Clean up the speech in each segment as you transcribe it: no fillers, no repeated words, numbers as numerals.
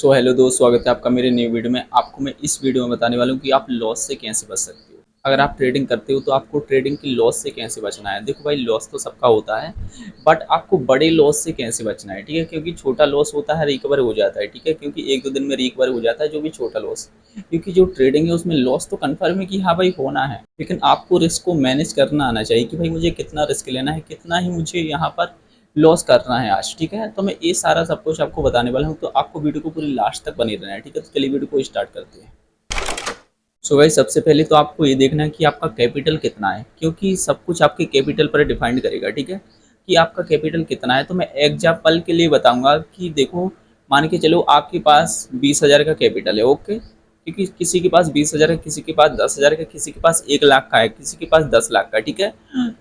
So hello दोस्त, स्वागत है आपका मेरे न्यू वीडियो में। आपको मैं इस वीडियो में बताने वाला हूँ कि आप लॉस से कैसे बच सकते हो। अगर आप ट्रेडिंग करते हो तो आपको ट्रेडिंग की लॉस से कैसे बचना है। देखो भाई, लॉस तो सबका होता है, बट आपको बड़े लॉस से कैसे बचना है, ठीक है। क्योंकि छोटा लॉस होता है, रिकवर हो जाता है, ठीक है। क्योंकि एक दो दिन में रिकवर हो जाता है जो भी छोटा लॉस। क्योंकि जो ट्रेडिंग है उसमें लॉस तो कन्फर्म है कि हाँ भाई होना है, लेकिन आपको रिस्क को मैनेज करना आना चाहिए कि भाई मुझे कितना रिस्क लेना है, कितना ही मुझे यहाँ पर लॉस करना है आज, ठीक है। तो मैं ये सारा सब कुछ आपको बताने वाला हूँ, तो आपको वीडियो को पूरी लास्ट तक बने रहना है, ठीक है। तो चलिए वीडियो को स्टार्ट करते हैं। सो भाई, सबसे पहले तो आपको ये देखना है कि आपका कैपिटल कितना है, क्योंकि सब कुछ आपके कैपिटल पर डिफाइंड करेगा, ठीक है। कि आपका कैपिटल कितना है, तो मैं एग्जाम्पल के लिए बताऊंगा कि देखो, मान के चलो आपके पास 20,000 का कैपिटल है, ओके। क्योंकि किसी के पास 20,000 है, किसी के पास 10,000 का, किसी के पास 1 लाख का है, किसी के पास 10 लाख का, ठीक है।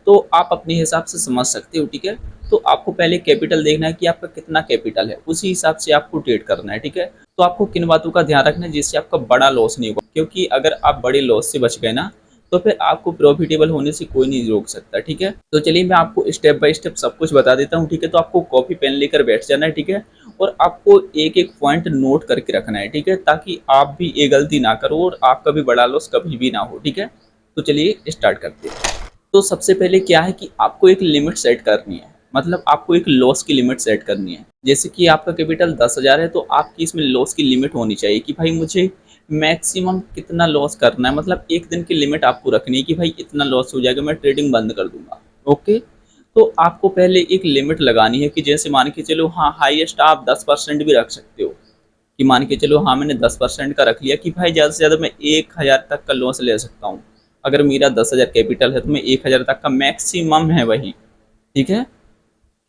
तो आप अपने हिसाब से समझ सकते हो, ठीक है। तो आपको पहले कैपिटल देखना है कि आपका कितना कैपिटल है, उसी हिसाब से आपको ट्रेड करना है, ठीक है। तो आपको किन बातों का ध्यान रखना है जिससे आपका बड़ा लॉस नहीं होगा, क्योंकि अगर आप बड़े लॉस से बच गए ना, तो फिर आपको प्रॉफिटेबल होने से कोई नहीं रोक सकता, ठीक है। तो चलिए मैं आपको स्टेप बाय स्टेप सब कुछ बता देता हूँ, ठीक है। तो आपको कॉपी पेन लेकर बैठ जाना है, ठीक है। और आपको एक एक पॉइंट नोट करके रखना है, ठीक है, ताकि आप भी ये गलती ना करो और आपका भी बड़ा लॉस कभी भी ना हो, ठीक है। तो चलिए स्टार्ट करते हैं। तो सबसे पहले क्या है कि आपको एक लिमिट सेट करनी है, मतलब आपको एक लॉस की लिमिट सेट करनी है। जैसे कि आपका कैपिटल 10,000 है, तो आपकी इसमें लॉस की लिमिट होनी चाहिए कि भाई मुझे मैक्सिमम कितना लॉस करना है। मतलब एक दिन की लिमिट आपको रखनी है कि भाई इतना लॉस हो जाएगा, मैं ट्रेडिंग बंद कर दूंगा, ओके। तो आपको पहले एक लिमिट लगानी है कि जैसे मान के चलो, हाँ, हाईएस्ट आप 10% भी रख सकते हो। कि मान के चलो, हाँ, मैंने 10% का रख लिया कि भाई ज़्यादा से ज़्यादा मैं 1,000 तक का लॉस ले सकता हूँ। अगर मेरा 10,000 कैपिटल है तो मैं 1,000 तक का मैक्सिमम है वही, ठीक है।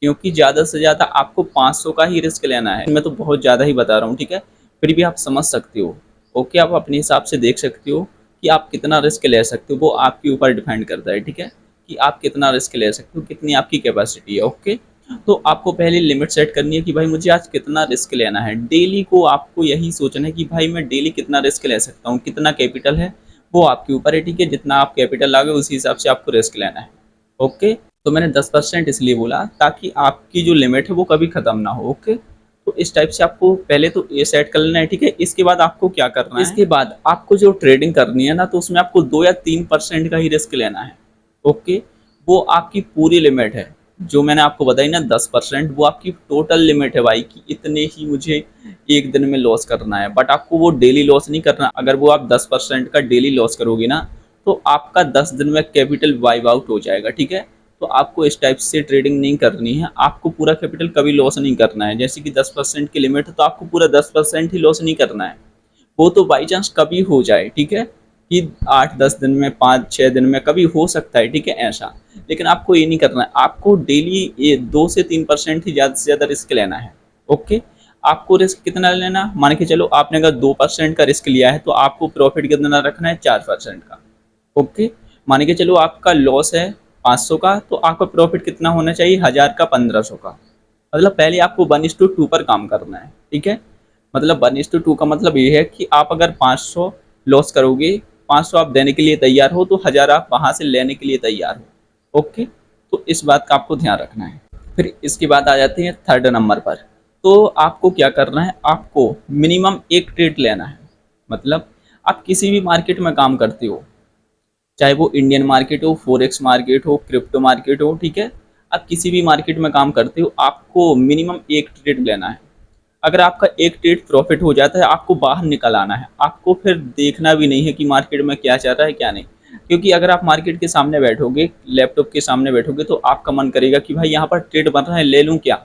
क्योंकि ज़्यादा से ज़्यादा आपको 500 का ही रिस्क लेना है। मैं तो बहुत ज़्यादा ही बता रहा हूँ, ठीक है। फिर भी आप समझ सकते हो, ओके। आप अपने हिसाब से देख सकते हो कि आप कितना रिस्क ले सकते हो, वो आपके ऊपर डिपेंड करता है, ठीक है। कि आप कितना रिस्क ले सकते हो, कितनी आपकी कैपेसिटी है, ओके। तो आपको पहले लिमिट सेट करनी है कि भाई मुझे आज कितना रिस्क लेना है। डेली को आपको यही सोचना है कि भाई मैं डेली कितना रिस्क ले सकता हूँ, कितना कैपिटल है, वो आपके ऊपर है, ठीक है। जितना आप कैपिटल लागे उसी हिसाब से आपको रिस्क लेना है, ओके। तो मैंने 10% इसलिए बोला ताकि आपकी जो लिमिट है वो कभी ख़त्म ना हो, ओके। तो इस टाइप से आपको पहले तो ये सेट कर लेना है, ठीक है। इसके बाद आपको क्या करना है, इसके बाद आपको जो ट्रेडिंग करनी है ना, तो उसमें आपको 2 या 3% का ही रिस्क लेना है, ओके। वो आपकी पूरी लिमिट है। जो मैंने आपको बताई ना 10%, वो आपकी टोटल लिमिट है भाई, कि इतने ही मुझे एक दिन में लॉस करना है। बट आपको वो डेली लॉस नहीं करना। अगर वो आप 10% का डेली लॉस करोगे ना, तो आपका 10 दिन में कैपिटल वाइप आउट हो जाएगा, ठीक है। तो आपको इस टाइप से ट्रेडिंग नहीं करनी है। आपको पूरा कैपिटल कभी लॉस नहीं करना है। जैसे कि 10% की लिमिट है, तो आपको पूरा 10% ही लॉस नहीं करना है। वो तो बाई चांस कभी हो जाए, ठीक है, कि 8-10 दिन में, 5-6 दिन में कभी हो सकता है, ठीक है, ऐसा। लेकिन आपको ये नहीं करना है। आपको डेली ये 2 से 3% ही ज़्यादा से ज़्यादा रिस्क लेना है, ओके। आपको रिस्क कितना लेना, मान के चलो आपने अगर 2% का रिस्क लिया है, तो आपको प्रॉफिट कितना रखना है, 4% का, ओके। मान के चलो आपका लॉस है 500 का, तो आपका प्रॉफिट कितना होना चाहिए, 1,000 का, 1,500 का। मतलब पहले आपको 1:2 पर काम करना है, ठीक है। मतलब 1:2 का मतलब ये है कि आप अगर 500 लॉस करोगे, 500 आप देने के लिए तैयार हो, तो 1,000 आप वहाँ से लेने के लिए तैयार हो, ओके। तो इस बात का आपको ध्यान रखना है। फिर इसके बाद आ जाते हैं थर्ड नंबर पर। तो आपको क्या करना है, आपको मिनिमम एक ट्रेड लेना है। मतलब आप किसी भी मार्केट में काम करते हो, चाहे वो इंडियन मार्केट हो, फॉरेक्स मार्केट हो, क्रिप्टो मार्केट हो, ठीक है। आप किसी भी मार्केट में काम करते हो, आपको मिनिमम एक ट्रेड लेना है। अगर आपका एक ट्रेड प्रॉफिट हो जाता है, आपको बाहर निकल आना है। आपको फिर देखना भी नहीं है कि मार्केट में क्या चल रहा है क्या नहीं। क्योंकि अगर आप मार्केट के सामने बैठोगे, लैपटॉप के सामने बैठोगे, तो आपका मन करेगा कि भाई यहाँ पर ट्रेड बन रहा है, ले लूँ क्या।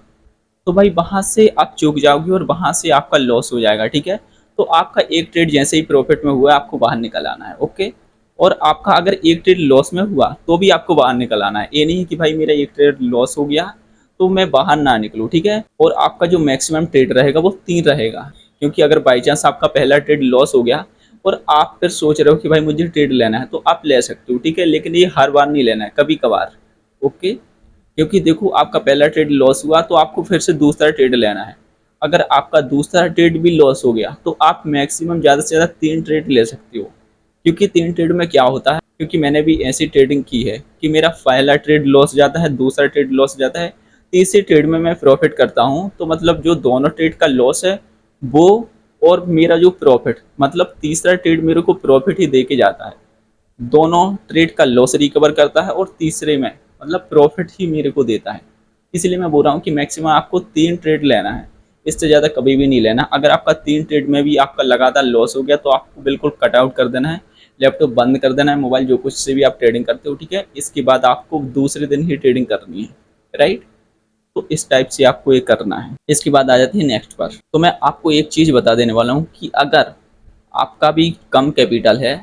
तो भाई वहाँ से आप चूक जाओगे और वहाँ से आपका लॉस हो जाएगा, ठीक है। तो आपका एक ट्रेड जैसे ही प्रॉफिट में हुआ, आपको बाहर निकल आना है, ओके। और आपका अगर एक ट्रेड लॉस में हुआ, तो भी आपको बाहर निकल आना है। ये नहीं कि भाई मेरा एक ट्रेड लॉस हो गया तो मैं बाहर ना निकलूँ, ठीक है। और आपका जो मैक्सिमम ट्रेड रहेगा वो 3 रहेगा। क्योंकि अगर बाई चांस आपका पहला ट्रेड लॉस हो गया और आप फिर सोच रहे हो कि भाई मुझे ट्रेड लेना है, तो आप ले सकते हो, ठीक है। लेकिन ये हर बार नहीं लेना है, कभी कभार, ओके। क्योंकि देखो, आपका पहला ट्रेड लॉस हुआ तो आपको फिर से दूसरा ट्रेड लेना है। अगर आपका दूसरा ट्रेड भी लॉस हो गया, तो आप मैक्सिमम ज़्यादा से ज़्यादा 3 ट्रेड ले सकते हो। क्योंकि 3 ट्रेड में क्या होता है, क्योंकि मैंने भी ऐसी ट्रेडिंग की है कि मेरा पहला ट्रेड लॉस जाता है, दूसरा ट्रेड लॉस जाता है, तीसरी ट्रेड में मैं प्रॉफिट करता हूँ। तो मतलब जो दोनों ट्रेड का लॉस है, वो और मेरा जो प्रॉफिट, मतलब तीसरा ट्रेड मेरे को प्रॉफिट ही दे के जाता है। दोनों ट्रेड का लॉस रिकवर करता है और तीसरे में मतलब प्रॉफिट ही मेरे को देता है। इसलिए मैं बोल रहा हूँ कि मैक्सिमम आपको 3 ट्रेड लेना है, इससे ज़्यादा कभी भी नहीं लेना। अगर आपका 3 ट्रेड में भी आपका लगातार लॉस हो गया तो आपको बिल्कुल कट आउट कर देना है, लैपटॉप बंद कर देना है, मोबाइल जो कुछ से भी आप ट्रेडिंग करते हो, ठीक है। इसके बाद आपको दूसरे दिन ही ट्रेडिंग करनी है, राइट। तो इस टाइप से आपको ये करना है। इसके बाद आ जाती है नेक्स्ट पर। तो मैं आपको एक चीज़ बता देने वाला हूँ कि अगर आपका भी कम कैपिटल है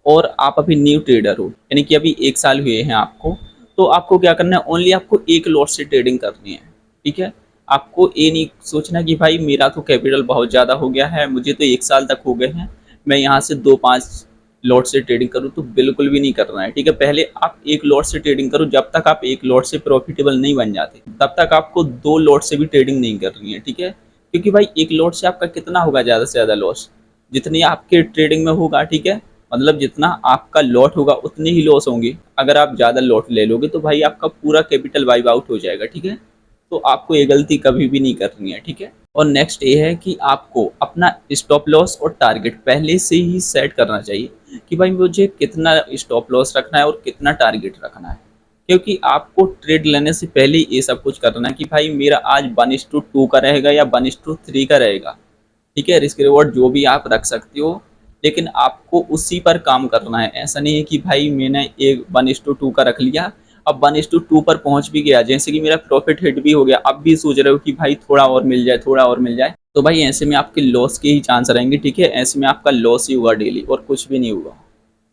और आप अभी न्यू ट्रेडर हो, यानी कि अभी 1 साल हुए हैं आपको, तो आपको क्या करना है, ओनली आपको एक लॉट से ट्रेडिंग करनी है, ठीक है। आपको ये नहीं सोचना कि भाई मेरा तो कैपिटल बहुत ज़्यादा हो गया है, मुझे तो 1 साल तक हो गए हैं, मैं यहाँ से 2-5 लॉट से ट्रेडिंग करूँ, तो बिल्कुल भी नहीं करना है, ठीक है। पहले आप एक लॉट से ट्रेडिंग करो, जब तक आप एक लॉट से प्रॉफिटेबल नहीं बन जाते तब तक आपको 2 लॉट से भी ट्रेडिंग नहीं करनी है, ठीक है। क्योंकि भाई एक लॉट से आपका कितना होगा ज़्यादा से ज़्यादा लॉस, जितनी आपके ट्रेडिंग में होगा, ठीक है। मतलब जितना आपका लॉट होगा उतनी ही लॉस होंगे। अगर आप ज़्यादा लॉट ले लोगे तो भाई आपका पूरा कैपिटल वाइप आउट हो जाएगा, ठीक है। तो आपको ये गलती कभी भी नहीं करनी है, ठीक है। और नेक्स्ट ये है कि आपको अपना स्टॉप लॉस और टारगेट पहले से ही सेट करना चाहिए कि भाई मुझे कितना स्टॉप लॉस रखना है और कितना टारगेट रखना है। क्योंकि आपको ट्रेड लेने से पहले ये सब कुछ करना है कि भाई मेरा आज 1:2 का रहेगा या 1:3 का रहेगा, ठीक है। रिस्क रिवॉर्ड जो भी आप रख सकते हो, लेकिन आपको उसी पर काम करना है। ऐसा नहीं है कि भाई मैंने एक 1:2 का रख लिया, अब 1:2 पर पहुंच भी गया, जैसे कि मेरा प्रॉफिट हिट भी हो गया, अब भी सोच रहे हो कि भाई थोड़ा और मिल जाए, थोड़ा और मिल जाए, तो भाई ऐसे में आपके लॉस के ही चांस रहेंगे, ठीक है। ऐसे में आपका लॉस ही होगा डेली और कुछ भी नहीं होगा,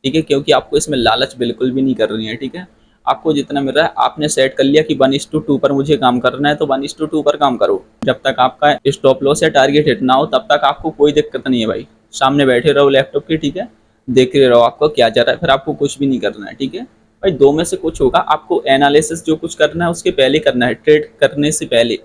ठीक है। क्योंकि आपको इसमें लालच बिल्कुल भी नहीं करनी है, ठीक है। आपको जितना मिल रहा है आपने सेट कर लिया कि 1:2 पर मुझे काम करना है, तो 1:2 पर काम करो। जब तक आपका स्टॉप लॉस या टारगेट हिट ना हो तब तक आपको कोई दिक्कत नहीं है भाई। सामने बैठे रहो लैपटॉप के, ठीक है, देख रहे रहो आपको क्या चल रहा है, फिर आपको कुछ भी नहीं करना है, ठीक है। भाई दो में से कुछ होगा, आपको एनालिसिस जो कुछ करना है उसके पहले करना है, ट्रेड करने से पहले।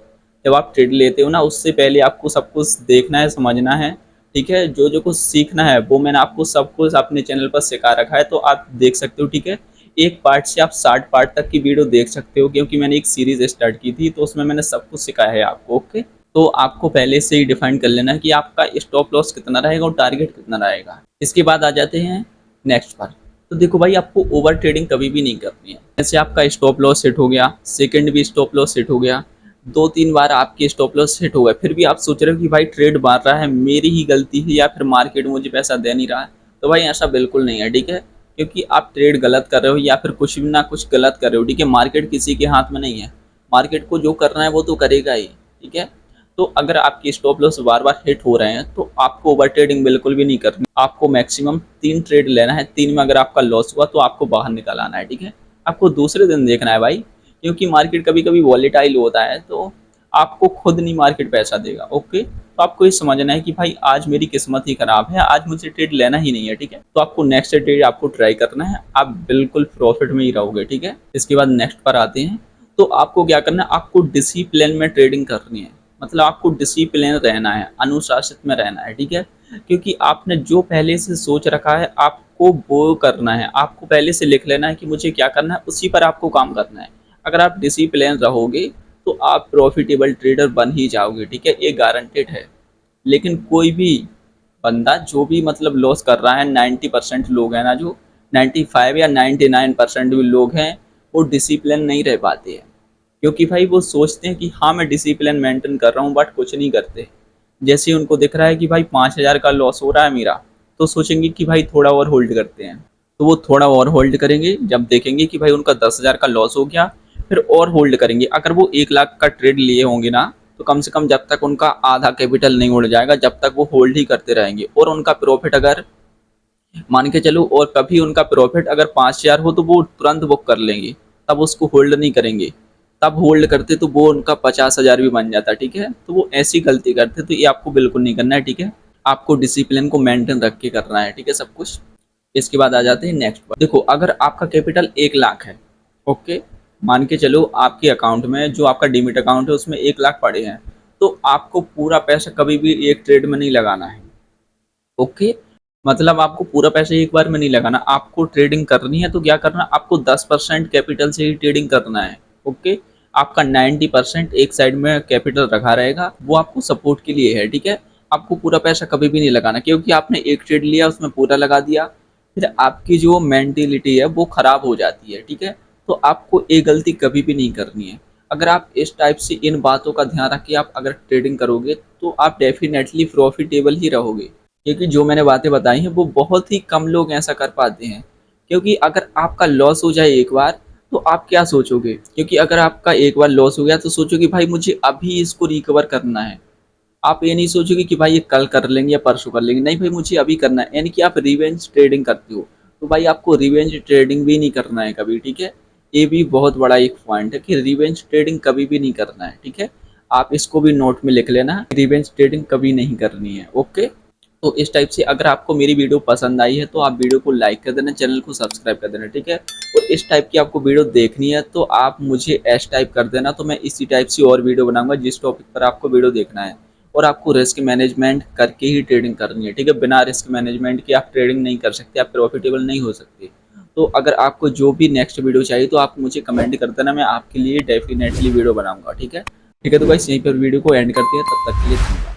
जब आप ट्रेड लेते हो ना उससे पहले आपको सब कुछ देखना है, समझना है, ठीक है। जो जो कुछ सीखना है वो मैंने आपको सब कुछ अपने चैनल पर सिखा रखा है, तो आप देख सकते हो, ठीक है। एक पार्ट से आप 60 पार्ट तक की वीडियो देख सकते हो, क्योंकि मैंने एक सीरीज स्टार्ट की थी तो उसमें मैंने सब कुछ सिखाया है आपको, ओके। तो आपको पहले से ही डिफाइन कर लेना है कि आपका स्टॉप लॉस कितना रहेगा और टारगेट कितना रहेगा। इसके बाद आ जाते हैं नेक्स्ट पर। तो देखो भाई आपको ओवर ट्रेडिंग कभी भी नहीं करनी है। जैसे आपका स्टॉप लॉस सेट हो गया, सेकंड भी स्टॉप लॉस सेट हो गया, 2-3 बार आपके स्टॉप लॉस सेट हो गए, फिर भी आप सोच रहे हो कि भाई ट्रेड मार रहा है, मेरी ही गलती है या फिर मार्केट मुझे पैसा दे नहीं रहा है, तो भाई ऐसा बिल्कुल नहीं है, ठीक है। क्योंकि आप ट्रेड गलत कर रहे हो या फिर कुछ भी ना कुछ गलत कर रहे हो, ठीक है। मार्केट किसी के हाथ में नहीं है, मार्केट को जो करना है वो तो करेगा ही, ठीक है। तो अगर आपके स्टॉप लॉस बार बार हिट हो रहे हैं तो आपको ओवर ट्रेडिंग बिल्कुल भी नहीं करनी। आपको मैक्सिमम 3 ट्रेड लेना है, 3 में अगर आपका लॉस हुआ तो आपको बाहर निकल आना है, ठीक है। आपको दूसरे दिन देखना है भाई, क्योंकि मार्केट कभी कभी वॉलेटाइल होता है, तो आपको खुद नहीं मार्केट पैसा देगा, ओके। तो आपको ये समझना है कि भाई आज मेरी किस्मत ही खराब है, आज मुझे ट्रेड लेना ही नहीं है, ठीक है। तो आपको नेक्स्ट ट्रेड आपको ट्राई करना है, आप बिल्कुल प्रॉफिट में ही रहोगे, ठीक है। इसके बाद नेक्स्ट पर आते हैं। तो आपको क्या करना है, आपको डिसिप्लिन में ट्रेडिंग करनी है, मतलब आपको डिसिप्लिन रहना है, अनुशासित में रहना है, ठीक है। क्योंकि आपने जो पहले से सोच रखा है आपको वो करना है, आपको पहले से लिख लेना है कि मुझे क्या करना है, उसी पर आपको काम करना है। अगर आप डिसिप्लिन रहोगे तो आप प्रॉफिटेबल ट्रेडर बन ही जाओगे, ठीक है, ये गारंटेड है। लेकिन कोई भी बंदा जो भी मतलब लॉस कर रहा है, 90% लोग हैं ना, जो 95 या 99% भी लोग हैं, वो डिसिप्लिन नहीं रह पाते हैं। क्योंकि भाई वो सोचते हैं कि हाँ मैं डिसिप्लिन मेंटेन कर रहा हूँ, बट कुछ नहीं करते। जैसे ही उनको दिख रहा है कि भाई 5,000 का लॉस हो रहा है मेरा, तो सोचेंगे कि भाई थोड़ा और होल्ड करते हैं, तो वो थोड़ा और होल्ड करेंगे। जब देखेंगे कि भाई उनका 10,000 का लॉस हो गया, फिर और होल्ड करेंगे। अगर वो 1 लाख का ट्रेड लिए होंगे ना, तो कम से कम जब तक उनका आधा कैपिटल नहीं उड़ जाएगा जब तक वो होल्ड ही करते रहेंगे। और उनका प्रॉफिट अगर मान के चलो, और कभी उनका प्रॉफिट अगर 5,000 हो तो वो तुरंत बुक कर लेंगे, तब उसको होल्ड नहीं करेंगे। तब होल्ड करते तो वो उनका 50,000 भी बन जाता, ठीक है। तो वो ऐसी गलती करते, तो ये आपको बिल्कुल नहीं करना है, ठीक है। आपको डिसिप्लिन को मेंटेन रख के करना है, ठीक है, सब कुछ। इसके बाद आ जाते हैं नेक्स्ट पर। देखो अगर आपका कैपिटल 1 लाख है, ओके, मान के चलो आपके अकाउंट में जो आपका डीमिट अकाउंट है उसमें 1 लाख पड़े हैं, तो आपको पूरा पैसा कभी भी एक ट्रेड में नहीं लगाना है, ओके। मतलब आपको पूरा पैसा एक बार में नहीं लगाना। आपको ट्रेडिंग करनी है तो क्या करना, आपको 10% कैपिटल से ही ट्रेडिंग करना है, ओके। आपका 90% एक साइड में कैपिटल रखा रहेगा, वो आपको सपोर्ट के लिए है, ठीक है। आपको पूरा पैसा कभी भी नहीं लगाना, क्योंकि आपने एक ट्रेड लिया उसमें पूरा लगा दिया, फिर आपकी जो मेंटेलिटी है वो खराब हो जाती है, ठीक है। तो आपको ये गलती कभी भी नहीं करनी है। अगर आप इस टाइप से इन बातों का ध्यान रख के आप अगर ट्रेडिंग करोगे तो आप डेफिनेटली प्रॉफिटेबल ही रहोगे, क्योंकि जो मैंने बातें बताई हैं वो बहुत ही कम लोग ऐसा कर पाते हैं। क्योंकि अगर आपका लॉस हो जाए एक बार तो आप क्या सोचोगे, क्योंकि अगर आपका एक बार लॉस हो गया तो सोचोगे भाई मुझे अभी इसको रिकवर करना है। आप ये नहीं सोचोगे कि भाई ये कल कर लेंगे या परसों कर लेंगे, नहीं भाई मुझे अभी करना है, यानी कि आप रिवेंज ट्रेडिंग करते हो। तो भाई आपको रिवेंज ट्रेडिंग भी नहीं करना है कभी, ठीक है। ये भी बहुत बड़ा एक पॉइंट है कि रिवेंज ट्रेडिंग कभी भी नहीं करना है, ठीक है। आप इसको भी नोट में लिख लेना, रिवेंज ट्रेडिंग कभी नहीं करनी है, ओके। तो इस टाइप से अगर आपको मेरी वीडियो पसंद आई है तो आप वीडियो को लाइक कर देना, चैनल को सब्सक्राइब कर देना, ठीक है। और इस टाइप की आपको वीडियो देखनी है तो आप मुझे एस टाइप कर देना, तो मैं इसी टाइप से और वीडियो बनाऊंगा जिस टॉपिक पर आपको वीडियो देखना है। और आपको रिस्क मैनेजमेंट करके ही ट्रेडिंग करनी है, ठीक है। बिना रिस्क मैनेजमेंट के आप ट्रेडिंग नहीं कर सकते, आप प्रॉफिटेबल नहीं हो सकते। तो अगर आपको जो भी नेक्स्ट वीडियो चाहिए तो आप मुझे कमेंट कर देना, मैं आपके लिए डेफिनेटली वीडियो बनाऊंगा, ठीक है। ठीक है, तो गाइस यहीं पर वीडियो को एंड करते हैं, तब तक के लिए धन्यवाद।